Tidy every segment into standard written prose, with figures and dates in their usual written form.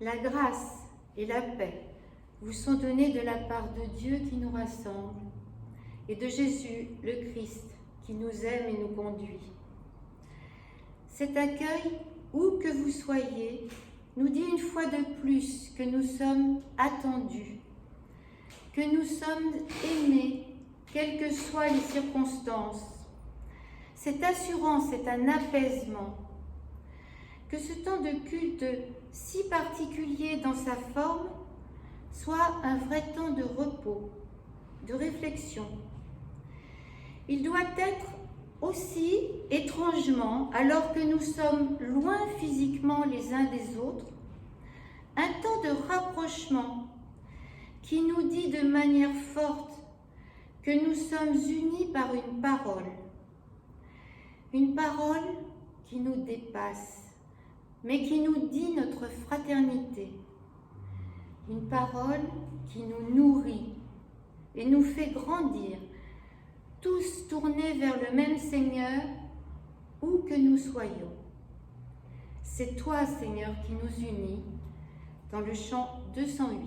La grâce et la paix vous sont données de la part de Dieu qui nous rassemble et de Jésus, le Christ, qui nous aime et nous conduit. Cet accueil, où que vous soyez, nous dit une fois de plus que nous sommes attendus, que nous sommes aimés, quelles que soient les circonstances. Cette assurance est un apaisement. Que ce temps de culte si particulier dans sa forme soit un vrai temps de repos, de réflexion. Il doit être aussi, étrangement, alors que nous sommes loin physiquement les uns des autres, un temps de rapprochement qui nous dit de manière forte que nous sommes unis par une parole qui nous dépasse, mais qui nous dit notre fraternité, une parole qui nous nourrit et nous fait grandir, tous tournés vers le même Seigneur, où que nous soyons. C'est toi, Seigneur, qui nous unis, dans le chant 208.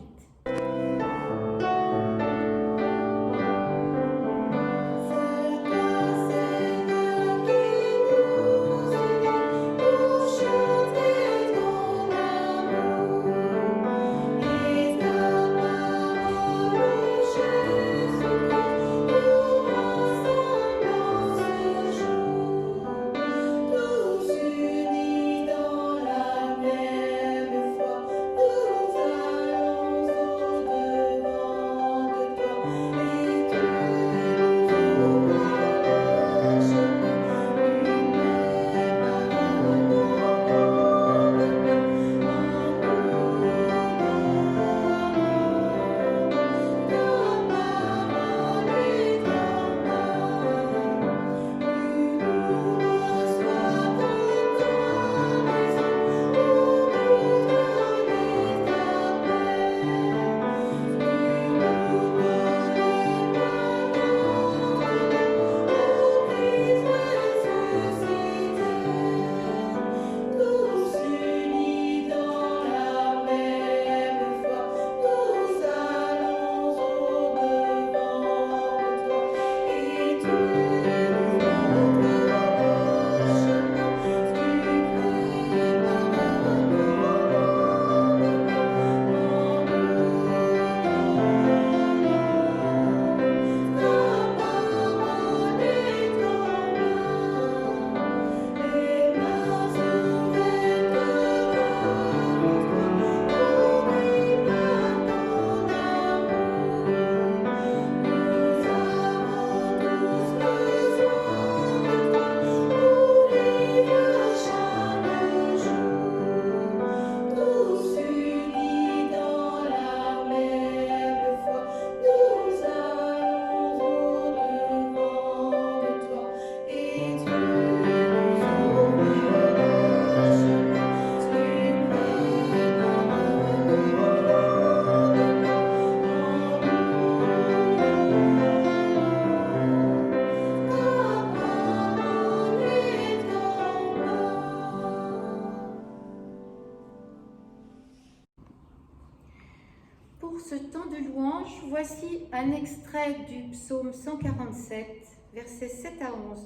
Pour ce temps de louange, voici un extrait du psaume 147, versets 7 à 11.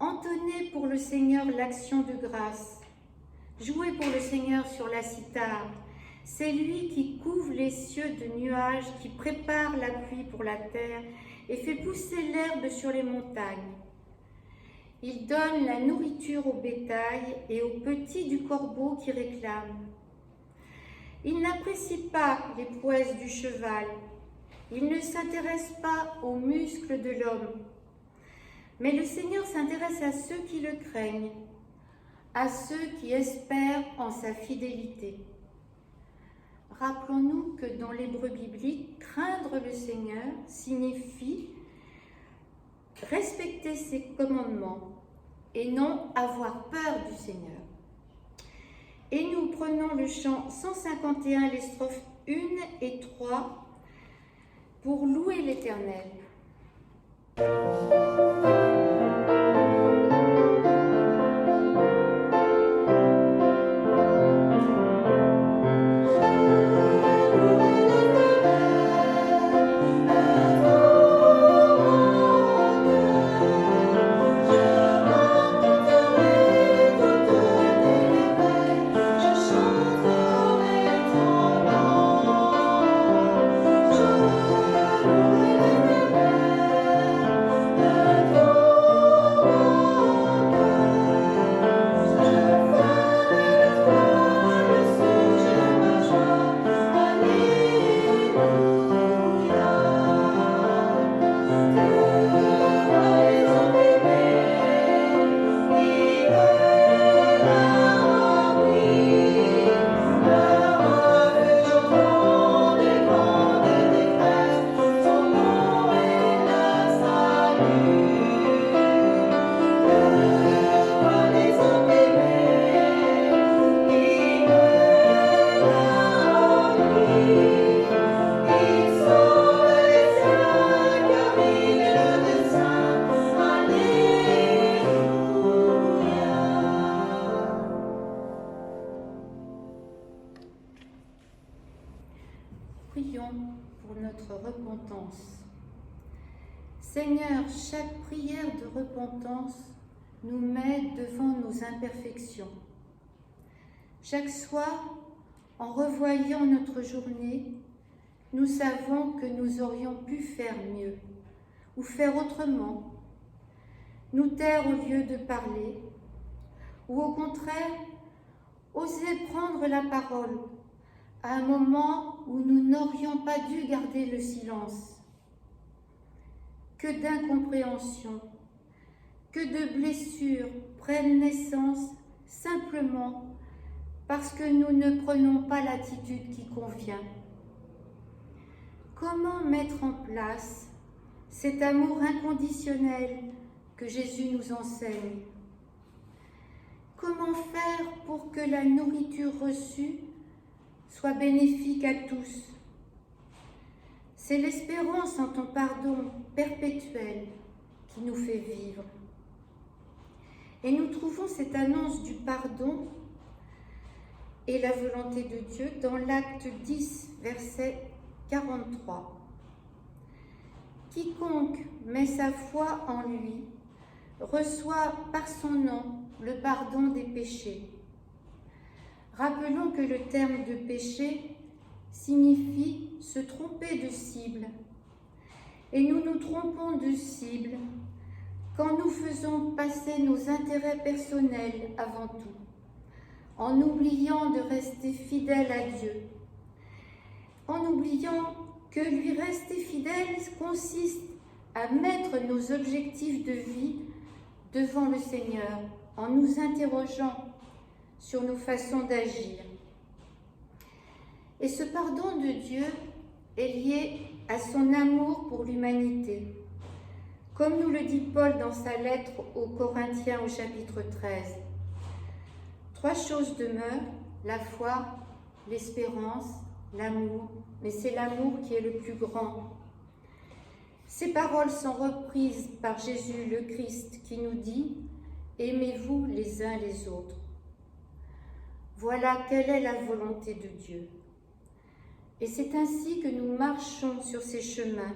Entonnez pour le Seigneur l'action de grâce. Jouez pour le Seigneur sur la cithare. C'est lui qui couvre les cieux de nuages, qui prépare la pluie pour la terre et fait pousser l'herbe sur les montagnes. Il donne la nourriture au bétail et aux petits du corbeau qui réclament. Il n'apprécie pas les prouesses du cheval. Il ne s'intéresse pas aux muscles de l'homme. Mais le Seigneur s'intéresse à ceux qui le craignent, à ceux qui espèrent en sa fidélité. Rappelons-nous que dans l'hébreu biblique, craindre le Seigneur signifie respecter ses commandements et non avoir peur du Seigneur. Et nous prenons le chant 151, les strophes 1 et 3 pour louer l'Éternel. Prions pour notre repentance. Seigneur, chaque prière de repentance nous met devant nos imperfections. Chaque soir, en revoyant notre journée, nous savons que nous aurions pu faire mieux ou faire autrement, nous taire au lieu de parler, ou au contraire, oser prendre la parole à un moment où nous n'aurions pas dû garder le silence. Que d'incompréhension, que de blessures prennent naissance simplement parce que nous ne prenons pas l'attitude qui convient. Comment mettre en place cet amour inconditionnel que Jésus nous enseigne? Comment faire pour que la nourriture reçue soit bénéfique à tous? C'est l'espérance en ton pardon perpétuel qui nous fait vivre. Et nous trouvons cette annonce du pardon et la volonté de Dieu dans l'acte 10, verset 43. Quiconque met sa foi en lui reçoit par son nom le pardon des péchés. Rappelons que le terme de péché signifie se tromper de cible. Et nous nous trompons de cible quand nous faisons passer nos intérêts personnels avant tout, en oubliant de rester fidèles à Dieu, en oubliant que lui rester fidèle consiste à mettre nos objectifs de vie devant le Seigneur, en nous interrogeant sur nos façons d'agir. Et ce pardon de Dieu est lié à son amour pour l'humanité. Comme nous le dit Paul dans sa lettre aux Corinthiens au chapitre 13. 3 choses demeurent, la foi, l'espérance, l'amour, mais c'est l'amour qui est le plus grand. Ces paroles sont reprises par Jésus le Christ qui nous dit « Aimez-vous les uns les autres ». Voilà quelle est la volonté de Dieu. Et c'est ainsi que nous marchons sur ces chemins,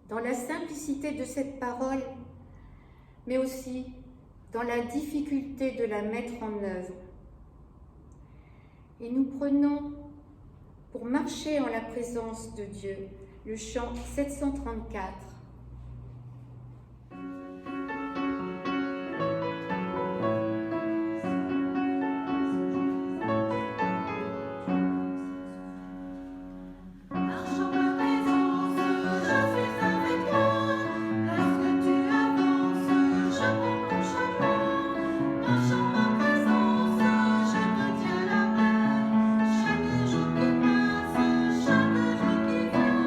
dans la simplicité de cette parole, mais aussi dans la difficulté de la mettre en œuvre. Et nous prenons, pour marcher en la présence de Dieu, le chant 734. Chaque jour qui passe, chaque jour qui vient,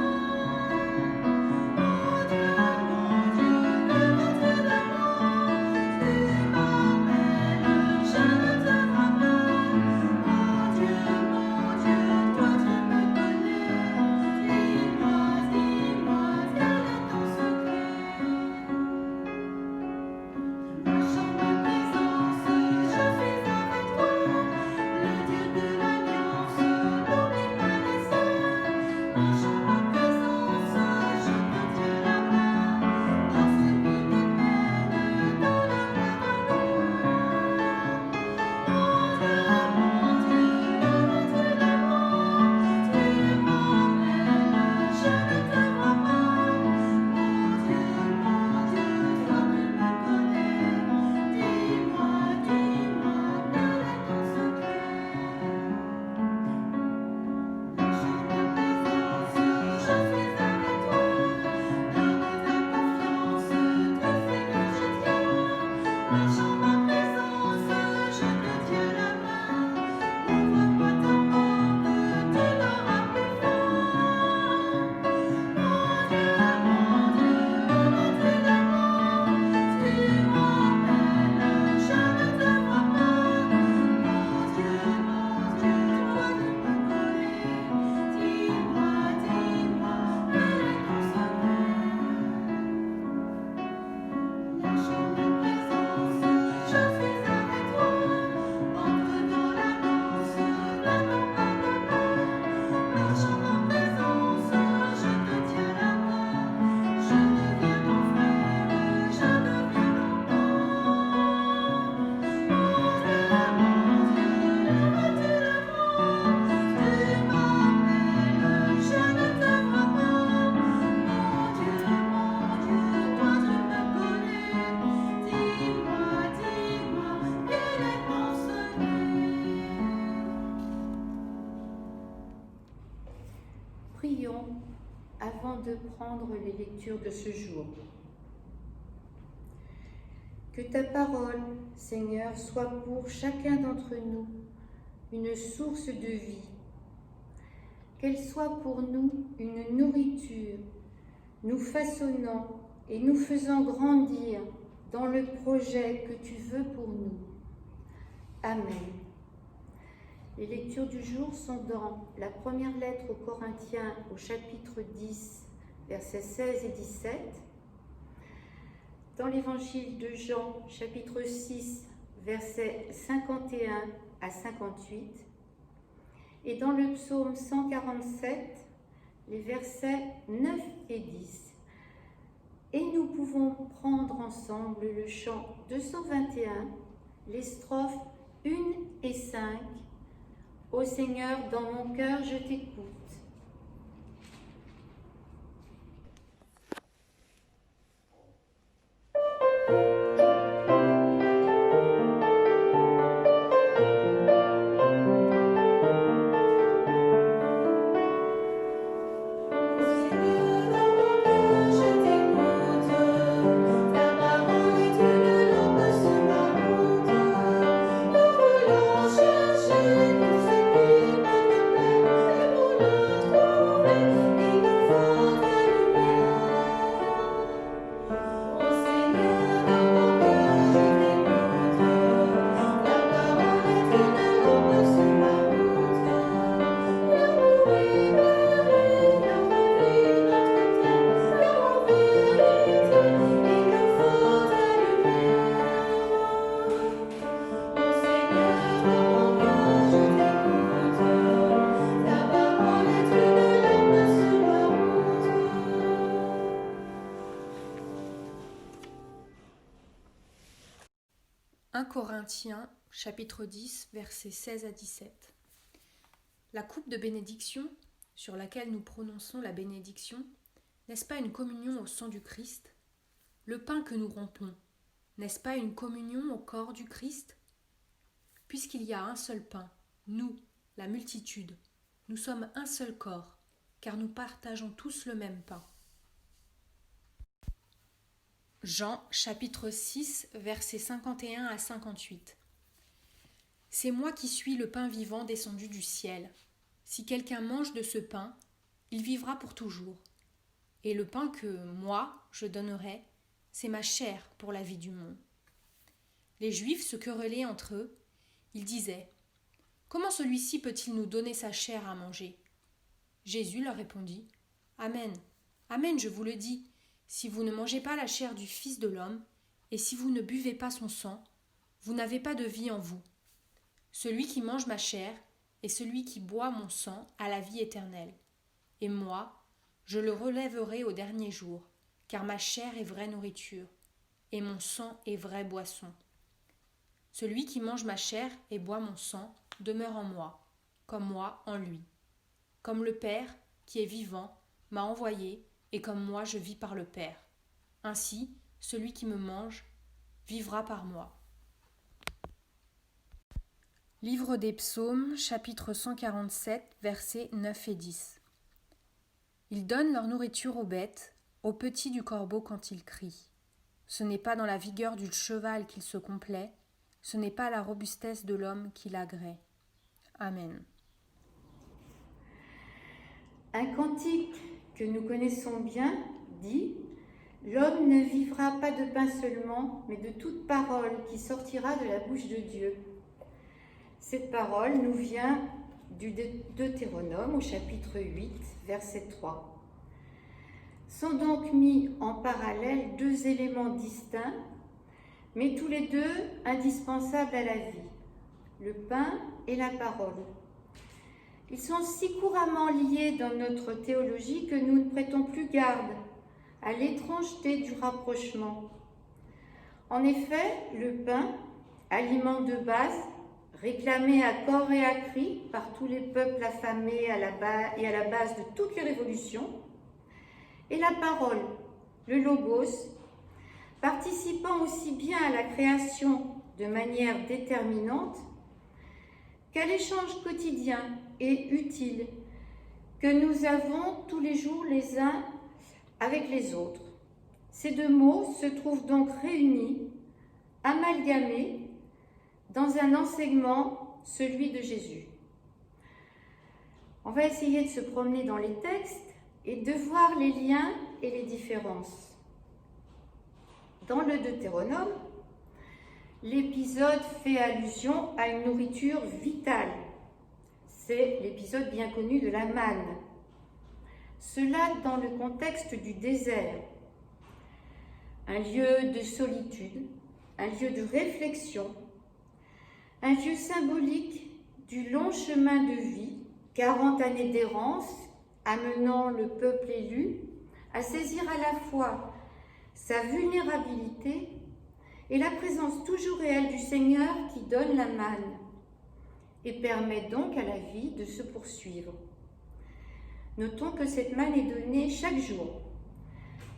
Prions avant de prendre les lectures de ce jour. Que ta parole, Seigneur, soit pour chacun d'entre nous une source de vie. Qu'elle soit pour nous une nourriture, nous façonnant et nous faisant grandir dans le projet que tu veux pour nous. Amen. Les lectures du jour sont dans la première lettre aux Corinthiens au chapitre 10, versets 16 et 17, dans l'évangile de Jean, chapitre 6, versets 51 à 58, et dans le psaume 147, les versets 9 et 10. Et nous pouvons prendre ensemble le chant 221, les strophes 1 et 5. Ô Seigneur, dans mon cœur, je t'écoute. Corinthiens, chapitre 10, versets 16 à 17. La coupe de bénédiction, sur laquelle nous prononçons la bénédiction, n'est-ce pas une communion au sang du Christ? Le pain que nous rompons, n'est-ce pas une communion au corps du Christ? Puisqu'il y a un seul pain, nous, la multitude, nous sommes un seul corps, car nous partageons tous le même pain. Jean, chapitre 6, versets 51 à 58. C'est moi qui suis le pain vivant descendu du ciel. Si quelqu'un mange de ce pain, il vivra pour toujours. Et le pain que, moi, je donnerai, c'est ma chair pour la vie du monde. Les Juifs se querellaient entre eux. Ils disaient : comment celui-ci peut-il nous donner sa chair à manger ? Jésus leur répondit : Amen, Amen, je vous le dis. Si vous ne mangez pas la chair du Fils de l'homme, et si vous ne buvez pas son sang, vous n'avez pas de vie en vous. Celui qui mange ma chair et celui qui boit mon sang a la vie éternelle. Et moi, je le relèverai au dernier jour, car ma chair est vraie nourriture, et mon sang est vraie boisson. Celui qui mange ma chair et boit mon sang demeure en moi, comme moi en lui. Comme le Père, qui est vivant, m'a envoyé, et comme moi je vis par le Père. Ainsi, celui qui me mange vivra par moi. Livre des Psaumes, chapitre 147, versets 9 et 10. Ils donnent leur nourriture aux bêtes, aux petits du corbeau quand ils crient. Ce n'est pas dans la vigueur du cheval qu'il se complaît, ce n'est pas la robustesse de l'homme qui l'agrée. Amen. Un cantique que nous connaissons bien dit « L'homme ne vivra pas de pain seulement, mais de toute parole qui sortira de la bouche de Dieu. » Cette parole nous vient du Deutéronome au chapitre 8, verset 3. Sont donc mis en parallèle deux éléments distincts, mais tous les deux indispensables à la vie, le pain et la parole. Ils sont si couramment liés dans notre théologie que nous ne prêtons plus garde à l'étrangeté du rapprochement. En effet, le pain, aliment de base, réclamé à corps et à cri par tous les peuples affamés et à la base de toutes les révolutions, et la parole, le logos, participant aussi bien à la création de manière déterminante qu'à l'échange quotidien et utile que nous avons tous les jours les uns avec les autres. Ces deux mots se trouvent donc réunis, amalgamés, dans un enseignement, celui de Jésus. On va essayer de se promener dans les textes et de voir les liens et les différences. Dans le Deutéronome, l'épisode fait allusion à une nourriture vitale. C'est l'épisode bien connu de la manne. Cela dans le contexte du désert, un lieu de solitude, un lieu de réflexion, un lieu symbolique du long chemin de vie, 40 années d'errance, amenant le peuple élu à saisir à la fois sa vulnérabilité et la présence toujours réelle du Seigneur qui donne la manne et permet donc à la vie de se poursuivre. Notons que cette manne est donnée chaque jour.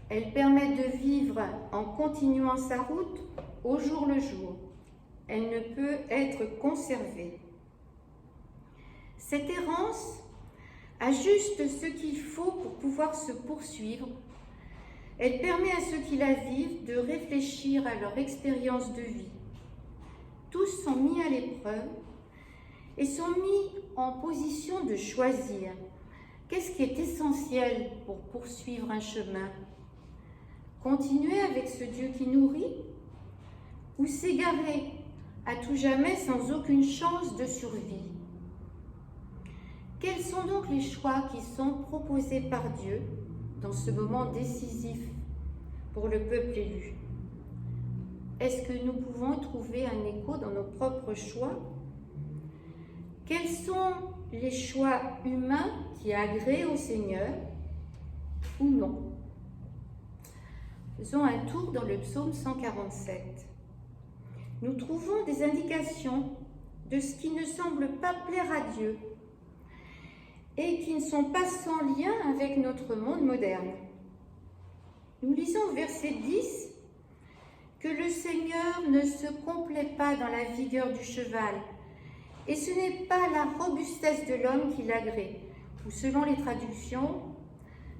Elle permet de vivre en continuant sa route au jour le jour. Elle ne peut être conservée. Cette errance a juste ce qu'il faut pour pouvoir se poursuivre. Elle permet à ceux qui la vivent de réfléchir à leur expérience de vie. Tous sont mis à l'épreuve et sont mis en position de choisir. Qu'est-ce qui est essentiel pour poursuivre un chemin? Continuer avec ce Dieu qui nourrit ou s'égarer à tout jamais sans aucune chance de survie? Quels sont donc les choix qui sont proposés par Dieu dans ce moment décisif pour le peuple élu? Est-ce que nous pouvons trouver un écho dans nos propres choix? Quels sont les choix humains qui agréent au Seigneur ou non? Faisons un tour dans le psaume 147. Nous trouvons des indications de ce qui ne semble pas plaire à Dieu et qui ne sont pas sans lien avec notre monde moderne. Nous lisons au verset 10 que le Seigneur ne se complaît pas dans la vigueur du cheval, et ce n'est pas la robustesse de l'homme qui l'agrée, ou selon les traductions,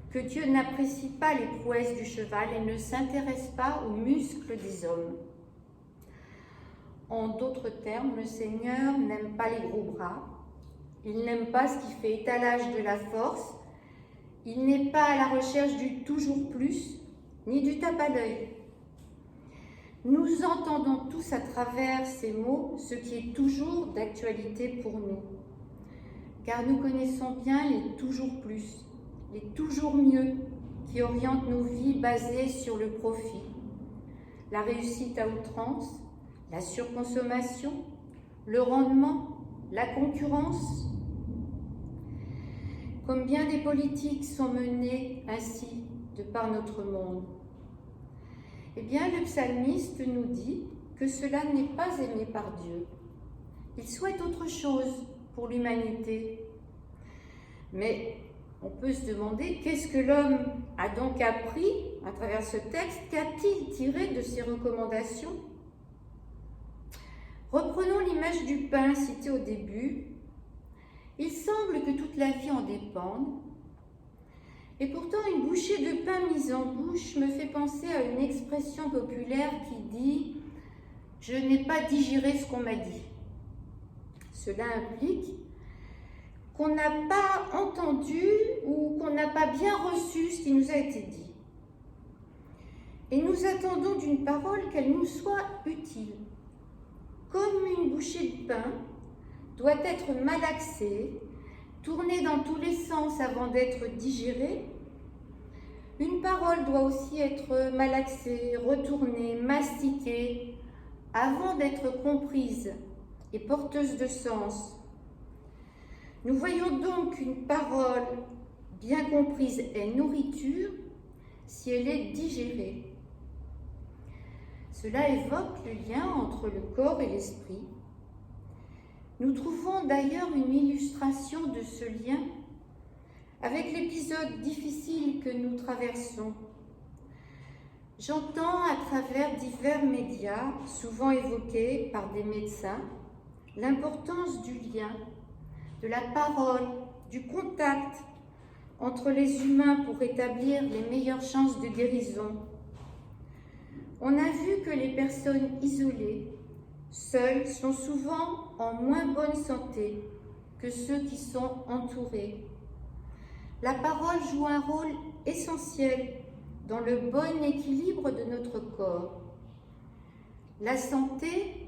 que Dieu n'apprécie pas les prouesses du cheval et ne s'intéresse pas aux muscles des hommes. En d'autres termes, le Seigneur n'aime pas les gros bras, il n'aime pas ce qui fait étalage de la force, il n'est pas à la recherche du toujours plus, ni du tape à l'œil. Nous entendons tous à travers ces mots ce qui est toujours d'actualité pour nous, car nous connaissons bien les toujours plus, les toujours mieux qui orientent nos vies basées sur le profit, la réussite à outrance, la surconsommation, le rendement, la concurrence. Combien des politiques sont menées ainsi de par notre monde? Eh bien, le psalmiste nous dit que cela n'est pas aimé par Dieu. Il souhaite autre chose pour l'humanité. Mais on peut se demander qu'est-ce que l'homme a donc appris à travers ce texte? Qu'a-t-il tiré de ces recommandations? Reprenons l'image du pain citée au début. Il semble que toute la vie en dépende. Et pourtant, une bouchée de pain mise en bouche me fait penser à une expression populaire qui dit « Je n'ai pas digéré ce qu'on m'a dit ». Cela implique qu'on n'a pas entendu ou qu'on n'a pas bien reçu ce qui nous a été dit. Et nous attendons d'une parole qu'elle nous soit utile. Comme une bouchée de pain doit être malaxée, tournée dans tous les sens avant d'être digérée, une parole doit aussi être malaxée, retournée, mastiquée, avant d'être comprise et porteuse de sens. Nous voyons donc qu'une parole bien comprise est nourriture si elle est digérée. Cela évoque le lien entre le corps et l'esprit. Nous trouvons d'ailleurs une illustration de ce lien avec l'épisode difficile que nous traversons. J'entends à travers divers médias, souvent évoqués par des médecins, l'importance du lien, de la parole, du contact entre les humains pour établir les meilleures chances de guérison. On a vu que les personnes isolées, seules, sont souvent en moins bonne santé que ceux qui sont entourés. La parole joue un rôle essentiel dans le bon équilibre de notre corps. La santé,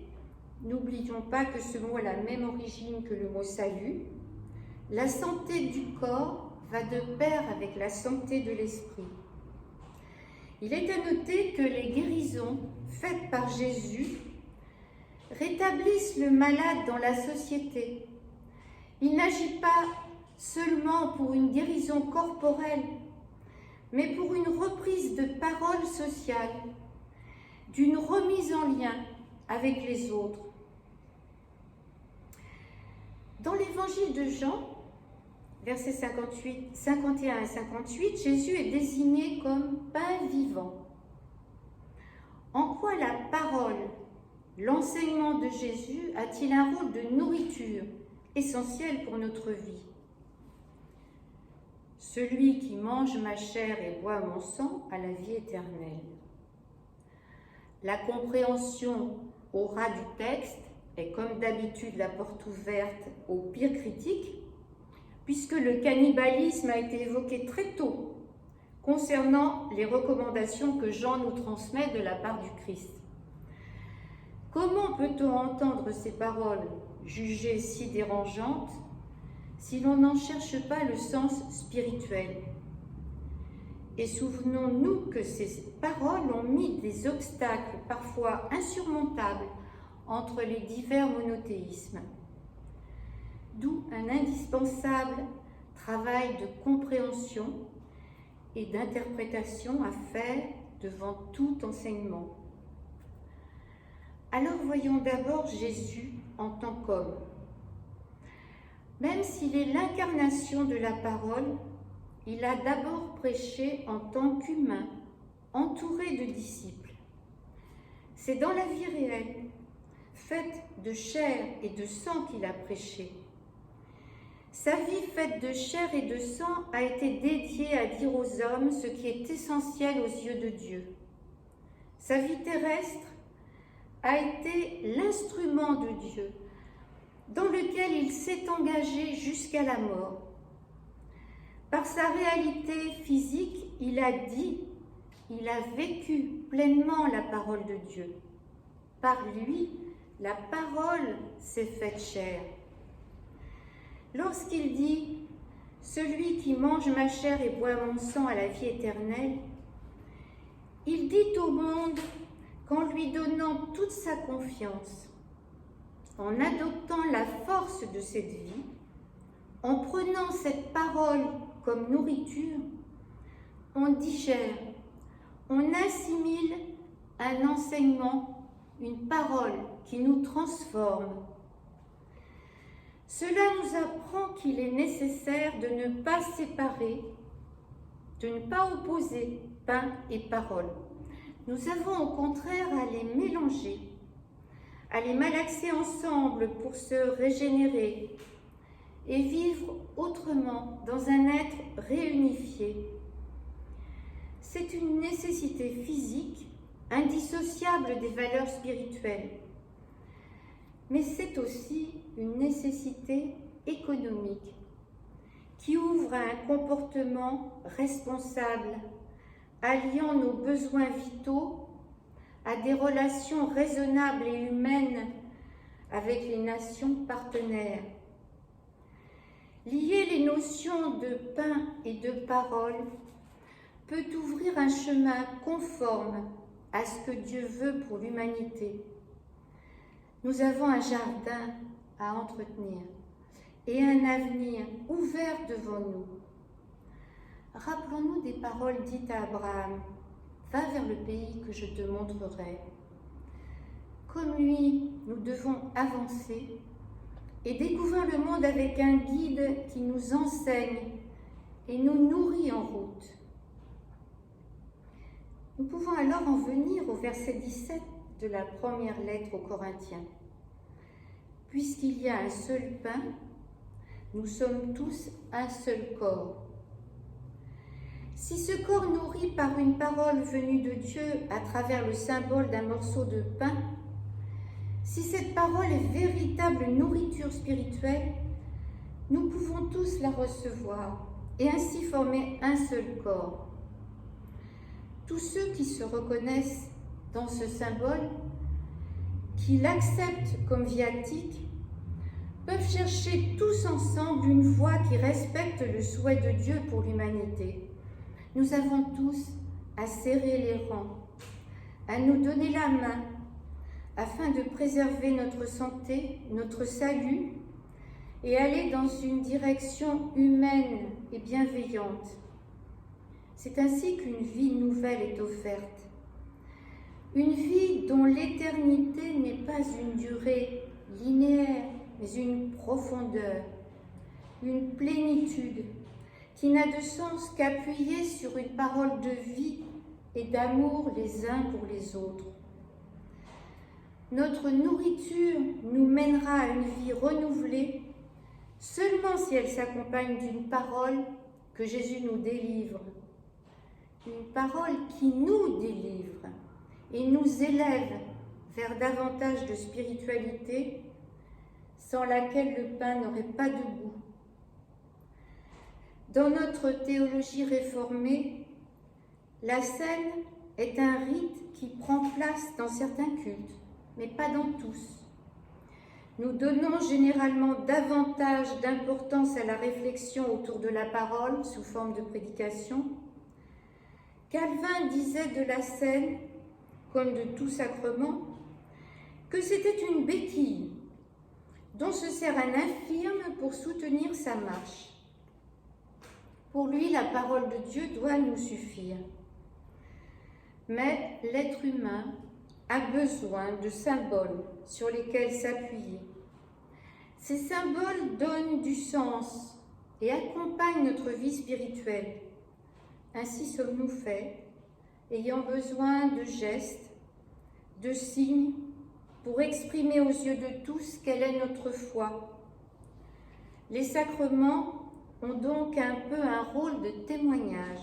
n'oublions pas que ce mot a la même origine que le mot salut. La santé du corps va de pair avec la santé de l'esprit. Il est à noter que les guérisons faites par Jésus rétablissent le malade dans la société. Il n'agit pas seulement pour une guérison corporelle, mais pour une reprise de parole sociale, d'une remise en lien avec les autres. Dans l'évangile de Jean, versets 51 et 58, Jésus est désigné comme pain vivant. En quoi la parole, l'enseignement de Jésus a-t-il un rôle de nourriture essentiel pour notre vie? Celui qui mange ma chair et boit mon sang a la vie éternelle. La compréhension au ras du texte est comme d'habitude la porte ouverte aux pires critiques, puisque le cannibalisme a été évoqué très tôt concernant les recommandations que Jean nous transmet de la part du Christ. Comment peut-on entendre ces paroles jugées si dérangeantes si l'on n'en cherche pas le sens spirituel? Et souvenons-nous que ces paroles ont mis des obstacles parfois insurmontables entre les divers monothéismes. D'où un indispensable travail de compréhension et d'interprétation à faire devant tout enseignement. Alors voyons d'abord Jésus en tant qu'homme. Même s'il est l'incarnation de la parole, il a d'abord prêché en tant qu'humain, entouré de disciples. C'est dans la vie réelle, faite de chair et de sang qu'il a prêché. Sa vie faite de chair et de sang a été dédiée à dire aux hommes ce qui est essentiel aux yeux de Dieu. Sa vie terrestre a été l'instrument de Dieu, dans lequel il s'est engagé jusqu'à la mort. Par sa réalité physique, il a dit, il a vécu pleinement la parole de Dieu. Par lui, la parole s'est faite chair. Lorsqu'il dit « Celui qui mange ma chair et boit mon sang a la vie éternelle », il dit au monde qu'en lui donnant toute sa confiance, en adoptant la force de cette vie, en prenant cette parole comme nourriture, on digère, on assimile un enseignement, une parole qui nous transforme. Cela nous apprend qu'il est nécessaire de ne pas séparer, de ne pas opposer pain et parole. Nous avons au contraire à les mélanger, à les malaxer ensemble pour se régénérer et vivre autrement dans un être réunifié. C'est une nécessité physique indissociable des valeurs spirituelles, mais c'est aussi une nécessité économique qui ouvre à un comportement responsable, alliant nos besoins vitaux à des relations raisonnables et humaines avec les nations partenaires. Lier les notions de pain et de parole peut ouvrir un chemin conforme à ce que Dieu veut pour l'humanité. Nous avons un jardin à entretenir et un avenir ouvert devant nous. Rappelons-nous des paroles dites à Abraham, « Va vers le pays que je te montrerai ». Comme lui, nous devons avancer et découvrir le monde avec un guide qui nous enseigne et nous nourrit en route. Nous pouvons alors en venir au verset 17 de la première lettre aux Corinthiens. « Puisqu'il y a un seul pain, nous sommes tous un seul corps, Si ce corps nourri par une parole venue de Dieu à travers le symbole d'un morceau de pain, si cette parole est véritable nourriture spirituelle, nous pouvons tous la recevoir et ainsi former un seul corps. Tous ceux qui se reconnaissent dans ce symbole, qui l'acceptent comme viatique, peuvent chercher tous ensemble une voie qui respecte le souhait de Dieu pour l'humanité. Nous avons tous à serrer les rangs, à nous donner la main, afin de préserver notre santé, notre salut, et aller dans une direction humaine et bienveillante. C'est ainsi qu'une vie nouvelle est offerte. Une vie dont l'éternité n'est pas une durée linéaire, mais une profondeur, une plénitude qui n'a de sens qu'appuyée sur une parole de vie et d'amour les uns pour les autres. Notre nourriture nous mènera à une vie renouvelée seulement si elle s'accompagne d'une parole que Jésus nous délivre, une parole qui nous délivre et nous élève vers davantage de spiritualité, sans laquelle le pain n'aurait pas de goût. Dans notre théologie réformée, la scène est un rite qui prend place dans certains cultes, mais pas dans tous. Nous donnons généralement davantage d'importance à la réflexion autour de la parole sous forme de prédication. Calvin disait de la scène, comme de tout sacrement, que c'était une béquille dont se sert un infirme pour soutenir sa marche. Pour lui, la parole de Dieu doit nous suffire. Mais l'être humain a besoin de symboles sur lesquels s'appuyer. Ces symboles donnent du sens et accompagnent notre vie spirituelle. Ainsi sommes-nous faits, ayant besoin de gestes, de signes, pour exprimer aux yeux de tous quelle est notre foi. Les sacrements ont donc un peu un rôle de témoignage.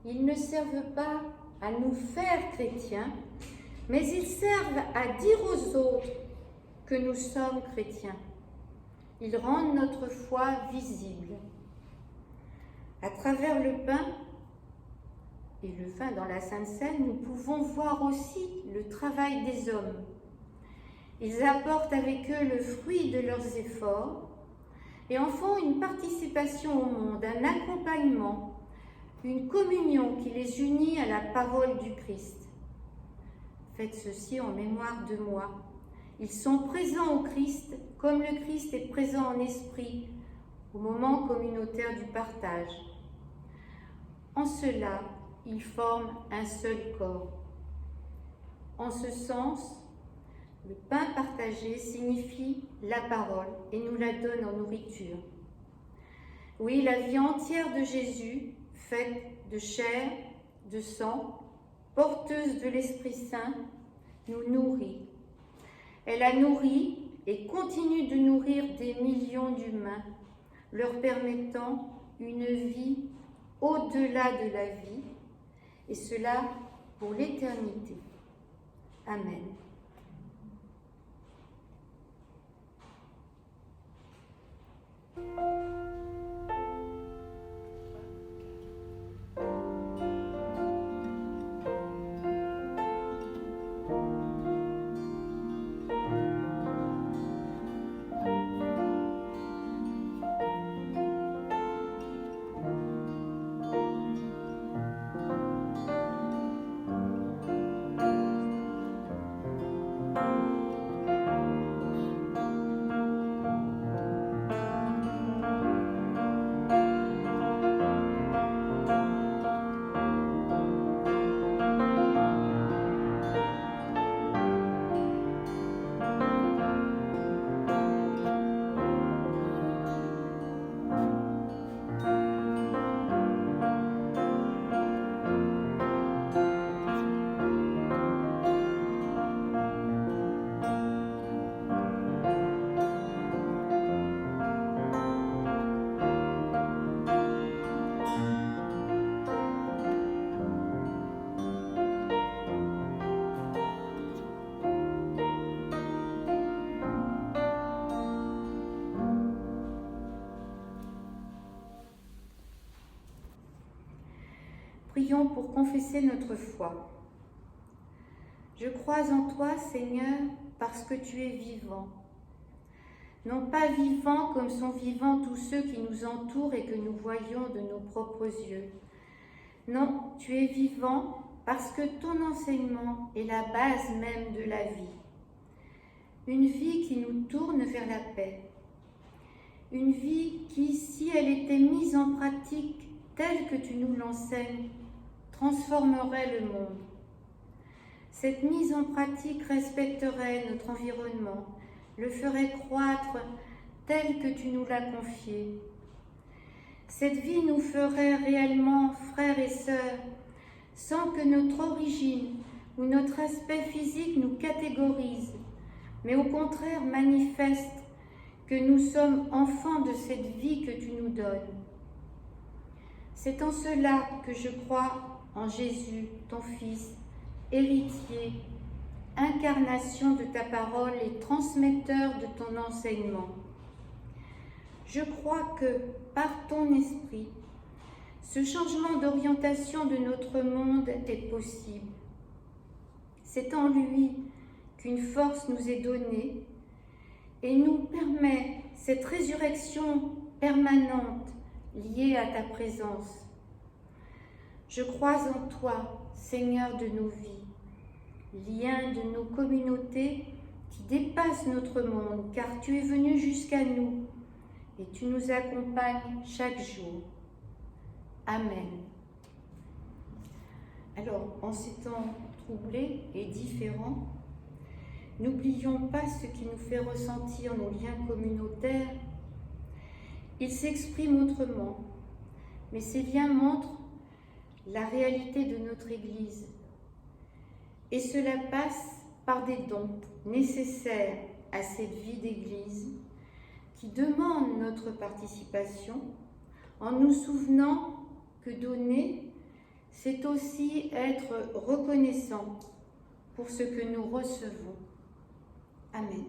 Ils ne servent pas à nous faire chrétiens, mais ils servent à dire aux autres que nous sommes chrétiens. Ils rendent notre foi visible. À travers le pain et le vin dans la Sainte Seine, nous pouvons voir aussi le travail des hommes. Ils apportent avec eux le fruit de leurs efforts et en font une participation au monde, un accompagnement, une communion qui les unit à la parole du Christ. Faites ceci en mémoire de moi. Ils sont présents au Christ comme le Christ est présent en esprit au moment communautaire du partage. En cela, ils forment un seul corps. En ce sens, le pain partagé signifie la parole et nous la donne en nourriture. Oui, la vie entière de Jésus, faite de chair, de sang, porteuse de l'Esprit Saint, nous nourrit. Elle a nourri et continue de nourrir des millions d'humains, leur permettant une vie au-delà de la vie, et cela pour l'éternité. Amen. Prions pour confesser notre foi. Je crois en toi, Seigneur, parce que tu es vivant. Non pas vivant comme sont vivants tous ceux qui nous entourent et que nous voyons de nos propres yeux. Non, tu es vivant parce que ton enseignement est la base même de la vie. Une vie qui nous tourne vers la paix. Une vie qui, si elle était mise en pratique telle que tu nous l'enseignes, transformerait le monde. Cette mise en pratique respecterait notre environnement, le ferait croître tel que tu nous l'as confié. Cette vie nous ferait réellement frères et sœurs, sans que notre origine ou notre aspect physique nous catégorise, mais au contraire manifeste que nous sommes enfants de cette vie que tu nous donnes. C'est en cela que je crois en Jésus, ton Fils, héritier, incarnation de ta parole et transmetteur de ton enseignement. Je crois que, par ton esprit, ce changement d'orientation de notre monde est possible. C'est en lui qu'une force nous est donnée et nous permet cette résurrection permanente liée à ta présence. Je crois en toi, Seigneur de nos vies, lien de nos communautés qui dépasse notre monde, car tu es venu jusqu'à nous et tu nous accompagnes chaque jour. Amen. Alors, en ces temps troublés et différents, n'oublions pas ce qui nous fait ressentir nos liens communautaires. Ils s'expriment autrement, mais ces liens montrent la réalité de notre Église. Et cela passe par des dons nécessaires à cette vie d'Église qui demande notre participation en nous souvenant que donner, c'est aussi être reconnaissant pour ce que nous recevons. Amen.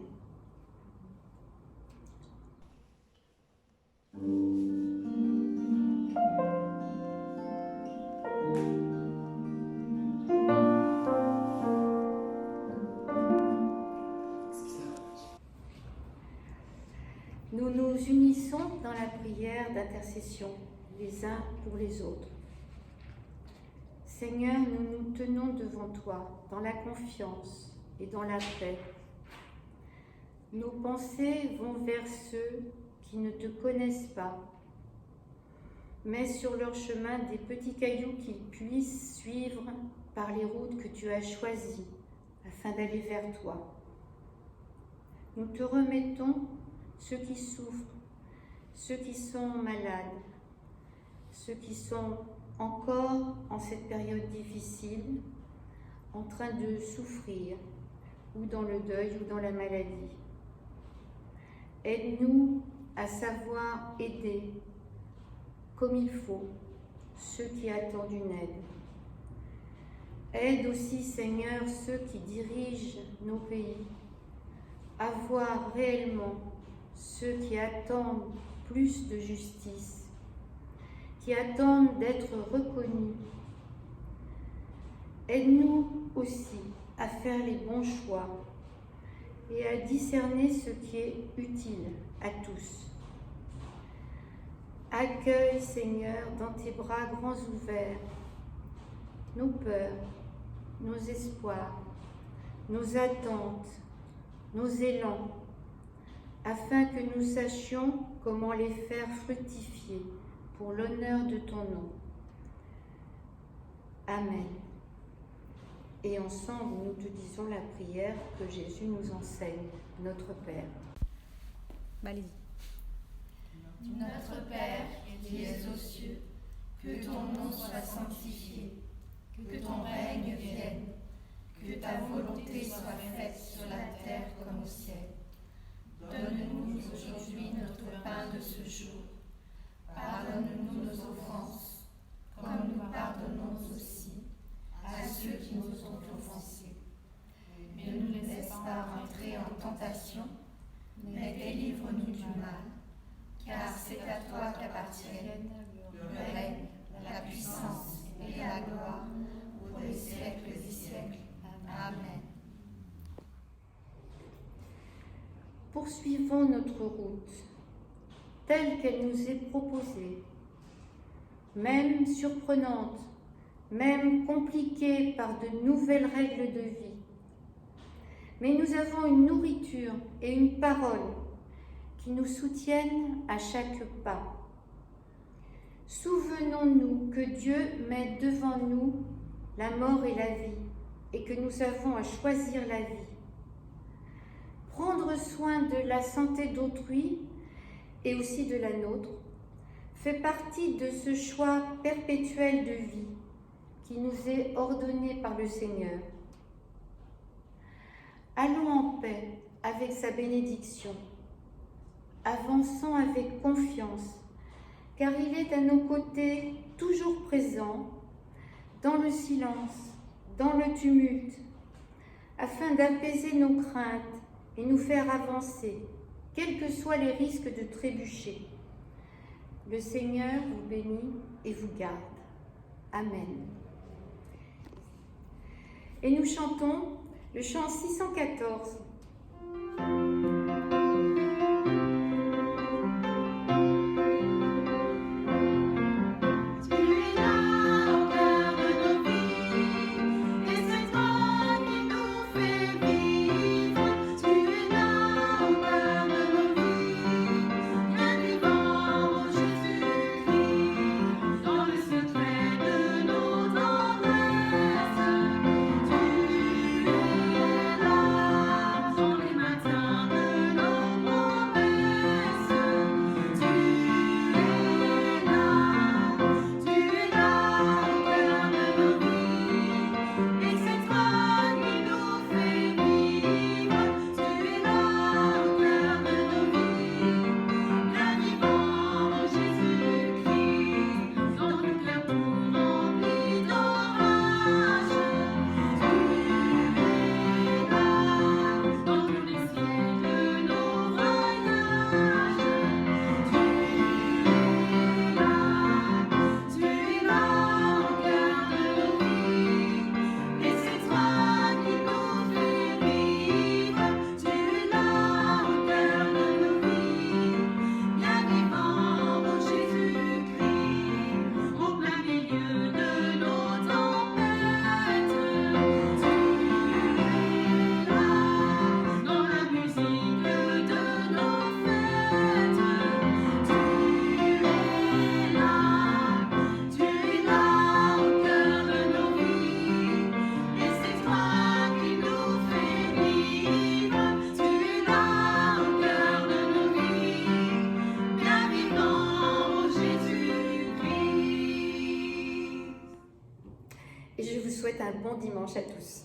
Nous nous unissons dans la prière d'intercession les uns pour les autres. Seigneur, nous nous tenons devant toi dans la confiance et dans la paix. Nos pensées vont vers ceux qui ne te connaissent pas. Mets sur leur chemin des petits cailloux qu'ils puissent suivre par les routes que tu as choisies afin d'aller vers toi. Nous te remettons ceux qui souffrent, ceux qui sont malades, ceux qui sont encore en cette période difficile, en train de souffrir, ou dans le deuil ou dans la maladie. Aide-nous à savoir aider comme il faut ceux qui attendent une aide. Aide aussi, Seigneur, ceux qui dirigent nos pays à voir réellement ceux qui attendent plus de justice, qui attendent d'être reconnus. Aide-nous aussi à faire les bons choix et à discerner ce qui est utile à tous. Accueille, Seigneur, dans tes bras grands ouverts nos peurs, nos espoirs, nos attentes, nos élans, afin que nous sachions comment les faire fructifier pour l'honneur de ton nom. Amen. Et ensemble, nous te disons la prière que Jésus nous enseigne, notre Père. Allez-y. Notre Père qui es aux cieux, que ton nom soit sanctifié, que ton règne vienne, que ta volonté soit faite sur la terre comme au ciel. Donne-nous aujourd'hui notre pain de ce jour. Pardonne-nous nos offenses, comme nous pardonnons aussi à ceux qui nous ont offensés. Ne nous laisse pas entrer en tentation, mais délivre-nous du mal, car c'est à toi qu'appartiennent le règne, la puissance et la la gloire, pour les siècles des siècles. Amen. Poursuivons notre route, telle qu'elle nous est proposée, même surprenante, même compliquée par de nouvelles règles de vie. Mais nous avons une nourriture et une parole qui nous soutiennent à chaque pas. Souvenons-nous que Dieu met devant nous la mort et la vie, et que nous avons à choisir la vie. Prendre soin de la santé d'autrui et aussi de la nôtre fait partie de ce choix perpétuel de vie qui nous est ordonné par le Seigneur. Allons en paix avec sa bénédiction, avançons avec confiance, car il est à nos côtés toujours présent, dans le silence, dans le tumulte, afin d'apaiser nos craintes et nous faire avancer, quels que soient les risques de trébucher. Le Seigneur vous bénit et vous garde. Amen. Et nous chantons le chant 614. Et je vous souhaite un bon dimanche à tous.